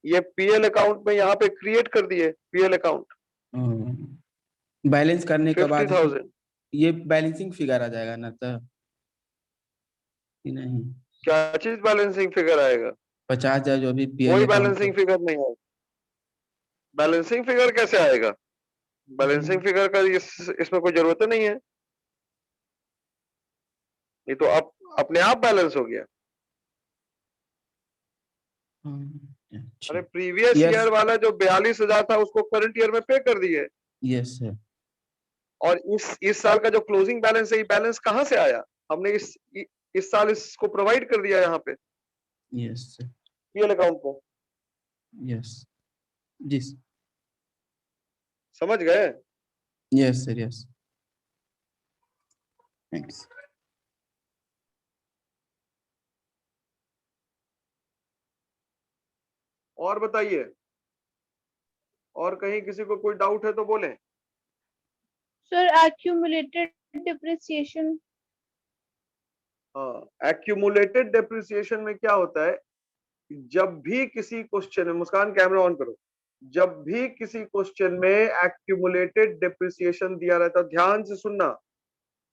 ये PL अकाउंट में यहाँ पे क्रिएट कर दिए, PL अकाउंट। बैलेंस करने के बाद 50,000। ये बैलेंसिंग फिगर आ जाएगा ना सर, कि नहीं? क्या चीज बैलेंसिंग फिगर आएगा? 50,000 जो अभी कोई PL अकाउंट बैलेंसिंग फिगर नहीं आएगा। बैलेंसिंग फिगर कैसे आएगा? बैलेंसिंग फिगर का इसमें कोई जरूरत नहीं है। ये तो अपने आप बैलेंस हो गया। अरे प्रीवियस यस। ईयर वाला जो 42,000 था उसको करंट ईयर में पे कर दिए। Yes sir. और इस साल का जो क्लोजिंग बैलेंस है, ये बैलेंस कहां से आया? हमने इस साल इसको प्रोवाइड कर दिया यहाँ पे यस सर। PL अकाउंट को। यस। जी। समझ गए? Yes sir. Yes, thanks. और बताइए, और कहीं किसी को कोई डाउट है तो बोले। Sir accumulated depreciation. हाँ, एक्यूमुलेटेड डेप्रिसिएशन में क्या होता है? जब भी किसी क्वेश्चन में, मुस्कान कैमरा ऑन करो, जब भी किसी क्वेश्चन में एक्यूमुलेटेड डेप्रिसिएशन दिया रहता, ध्यान से सुनना,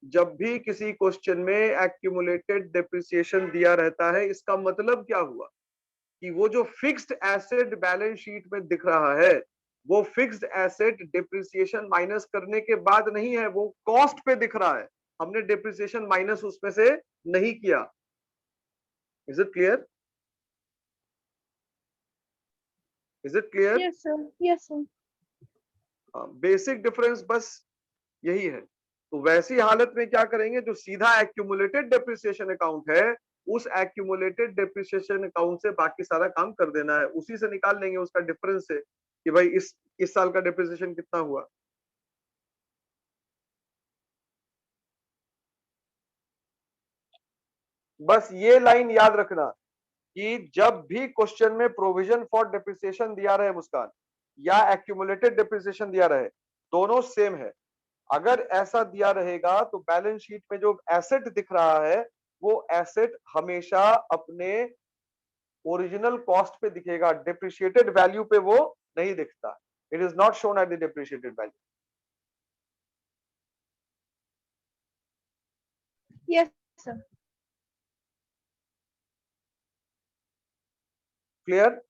जब भी किसी क्वेश्चन में एक्यूमुलेटेड डेप्रिसिएशन दिया रहता है, इसका मतलब क्या हुआ कि वो जो फिक्स्ड एसेट बैलेंस शीट में दिख रहा है, वो फिक्स्ड एसेट डिप्रिसिएशन माइनस करने के बाद नहीं है, वो कॉस्ट पे दिख रहा है। हमने डिप्रिसिएशन माइनस उसमें से नहीं किया। Is it clear? Is it clear? Yes sir. Yes sir. Basic difference बस यही है। तो वैसी हालत में क्या करेंगे, जो सीधा एक्यूमुलेटेड डेप्रिसिएशन अकाउंट है उस एक्यूमुलेटेड डेप्रिसिएशन अकाउंट से बाकी सारा काम कर देना है, उसी से निकाल लेंगे उसका डिफरेंस से कि भाई इस साल का डेप्रिसिएशन कितना हुआ। बस ये लाइन याद रखना कि जब भी क्वेश्चन में प्रोविजन फॉर डेप्रिसिएशन दिया रहे मुस्कान या एक्यूमुलेटेड डेप्रिसिएशन दिया रहे, दोनों सेम है। अगर ऐसा दिया रहेगा तो बैलेंस शीट में जो एसेट दिख रहा है वो एसेट हमेशा अपने ओरिजिनल कॉस्ट पे दिखेगा, डिप्रिशिएटेड वैल्यू पे वो नहीं दिखता। It is not shown at the depreciated value. Yes sir. Clear?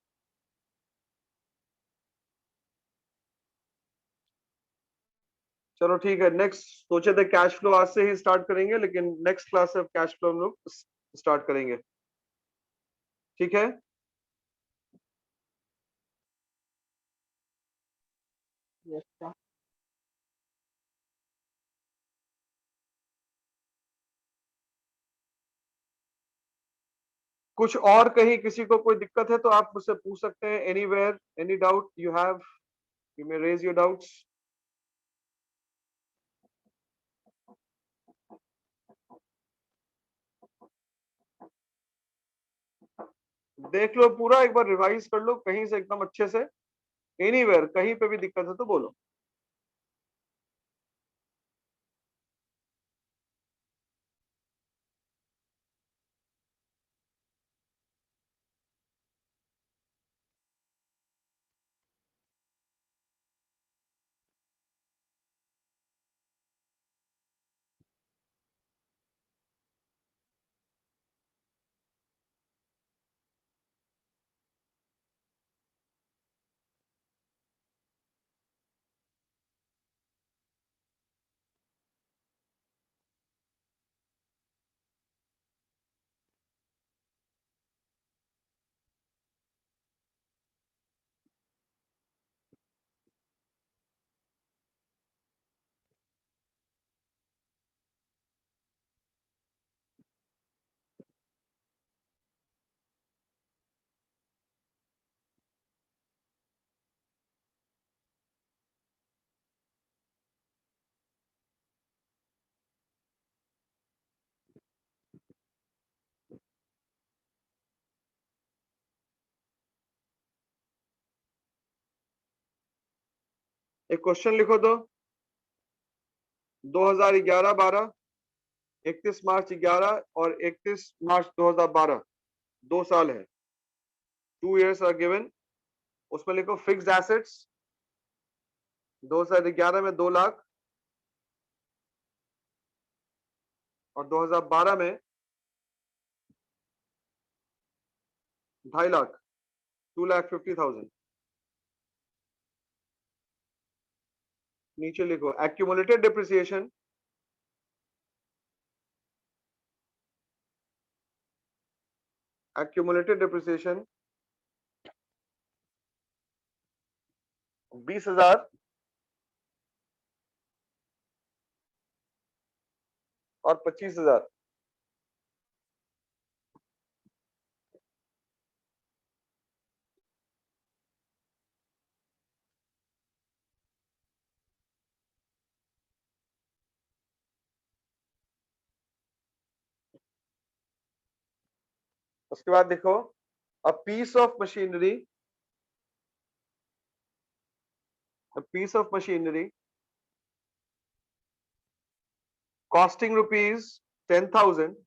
चलो ठीक है, नेक्स्ट सोचे थे कैश फ्लो आज से ही स्टार्ट करेंगे, लेकिन नेक्स्ट क्लास से कैश फ्लो हम लोग स्टार्ट करेंगे, ठीक है? Yes, sir. कुछ और कहीं किसी को कोई दिक्कत है तो आप मुझसे पूछ सकते हैं, anywhere, any doubt you have, you may raise your doubts. देख लो पूरा, एक बार रिवाइज कर लो कहीं से एकदम अच्छे से, एनीवेयर कहीं पे भी दिक्कत है तो बोलो। एक क्वेश्चन लिखो तो, 2011-12, 31 मार्च 11 और 31 मार्च 2012, 2 साल है, 2 years आर गिवन। उसमें लिखो फिक्स्ड एसेट्स 2011 में 2 लाख और 2012 में 2.5 लाख, 2,50,000। नीचे लिखो एक्यूमुलेटेड डिप्रिसिएशन एक्यूमुलेटेड डिप्रिसिएशन 20,000 और 25,000। उसके बाद देखो, a piece of machinery, a piece of machinery costing rupees 10,000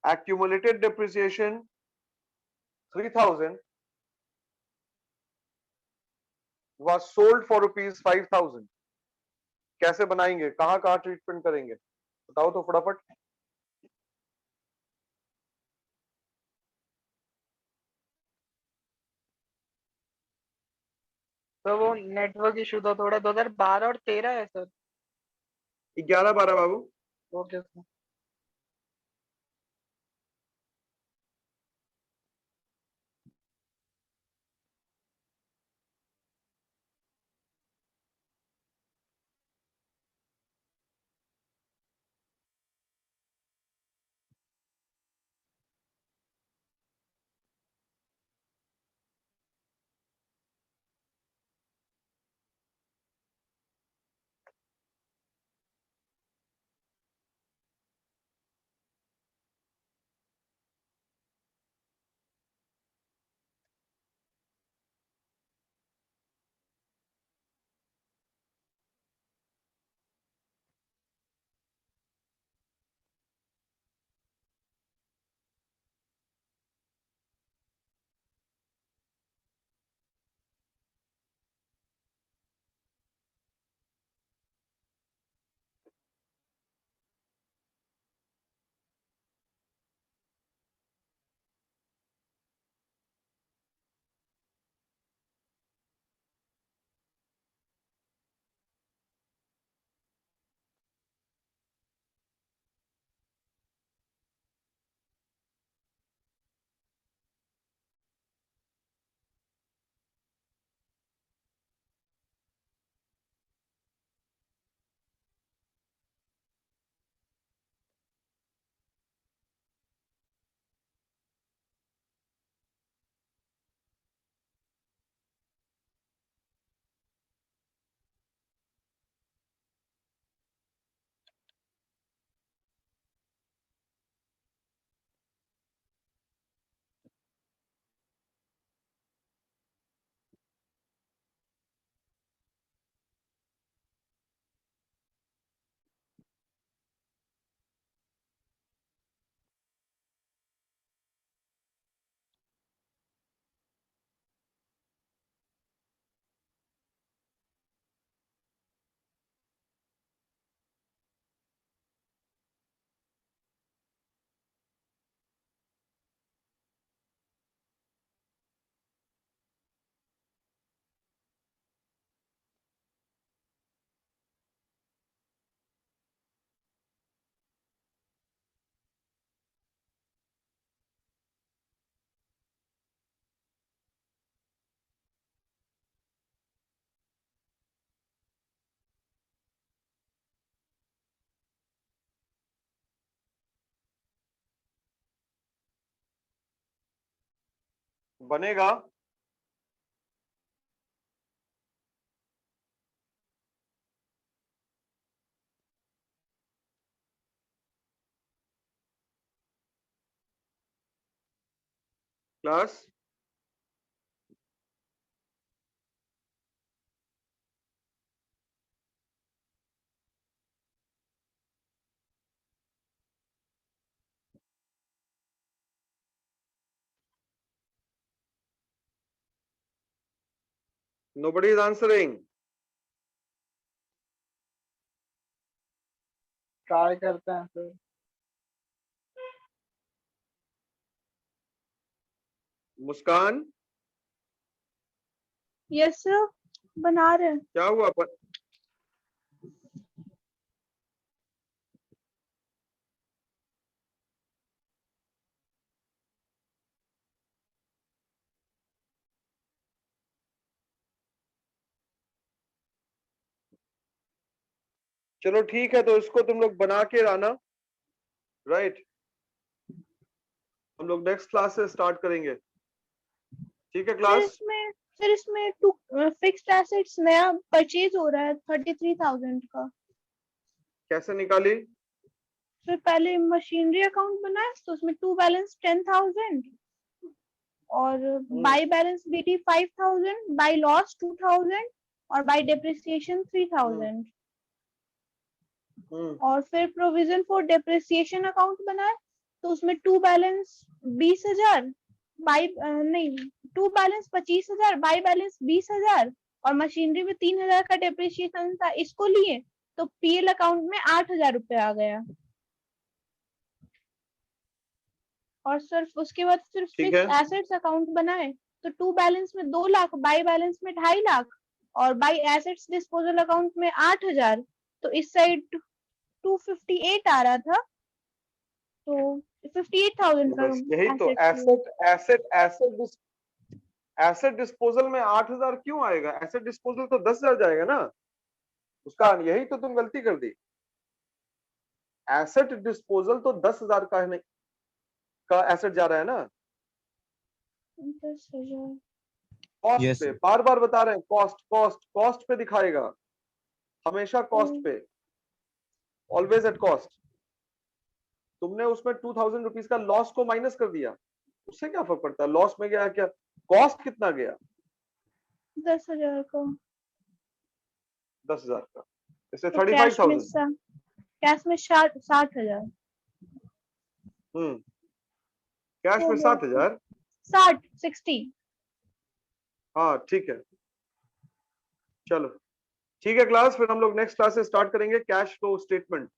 accumulated depreciation 3,000 was sold for rupees 5,000। कैसे बनाएंगे, कहां कहां ट्रीटमेंट करेंगे, बताओ तो फटाफट। तो वो नेटवर्क इशू था थोड़ा, 2012 और 13 है सर। 11-12 बाबू। Okay sir. बनेगा? Class nobody is answering. Try करते हैं सर। मुस्कान यस सर, बना रहे हैं। क्या हुआ? चलो ठीक है, तो इसको तुम लोग बना के लाना, राइट? हम लोग नेक्स्ट क्लास से स्टार्ट करेंगे, ठीक है सर क्लास? इसमें टू फिक्स्ड एसेट्स नया परचेज हो रहा है 33,000 का। कैसे निकाली? फिर पहले मशीनरी अकाउंट बना है तो उसमें टू बैलेंस 10,000 और by balance BT 5,000, by loss 2,000 और बाय डेप्रिसिएशन 3,000। और फिर प्रोविजन फॉर डेप्रिसिएशन अकाउंट बना है तो उसमें टू बैलेंस 20,000, बाय नहीं टू बैलेंस 25,000, बाय बैलेंस 20,000 और मशीनरी में 3,000 का डेप्रिसिएशन था, इसको लिए तो पीएल अकाउंट में 8,000 रुपए आ गया। और सिर्फ उसके बाद सिर्फ ठीक फिक्स है। एसेट्स अकाउंट बनाए तो टू बैलेंस में 2 लाख, बाय बैलेंस में 2.5 लाख और बाय एसेट्स डिस्पोजल अकाउंट में 8,000, तो इस साइड 258 आ रहा था, तो 58,000 का बस यही तो एसेट डिस्पोजल में 8,000 क्यों आएगा? एसेट डिस्पोजल तो 10,000 जाएगा ना उसका, यही तो तुम गलती कर दी। एसेट डिस्पोजल तो 10,000 का है, का एसेट जा रहा है ना। 10,000 कॉस्ट Yes, पे sir. बार बार बता रहे हैं, कॉस्ट पे दिखाएगा हमेशा, कॉस्ट पे, ऑलवेज एट कॉस्ट। तुमने उसमें 2,000 रुपीज का लॉस को माइनस कर दिया, उससे क्या फर्क पड़ता है? लॉस में गया क्या, कॉस्ट कितना गया? 10,000 का। 10,000 का, इससे तो कैश 35,000। में 60,000। कैश में 7,000। 60। हाँ ठीक है, चलो ठीक है क्लास, फिर हम लोग नेक्स्ट क्लास से स्टार्ट करेंगे कैश फ्लो स्टेटमेंट।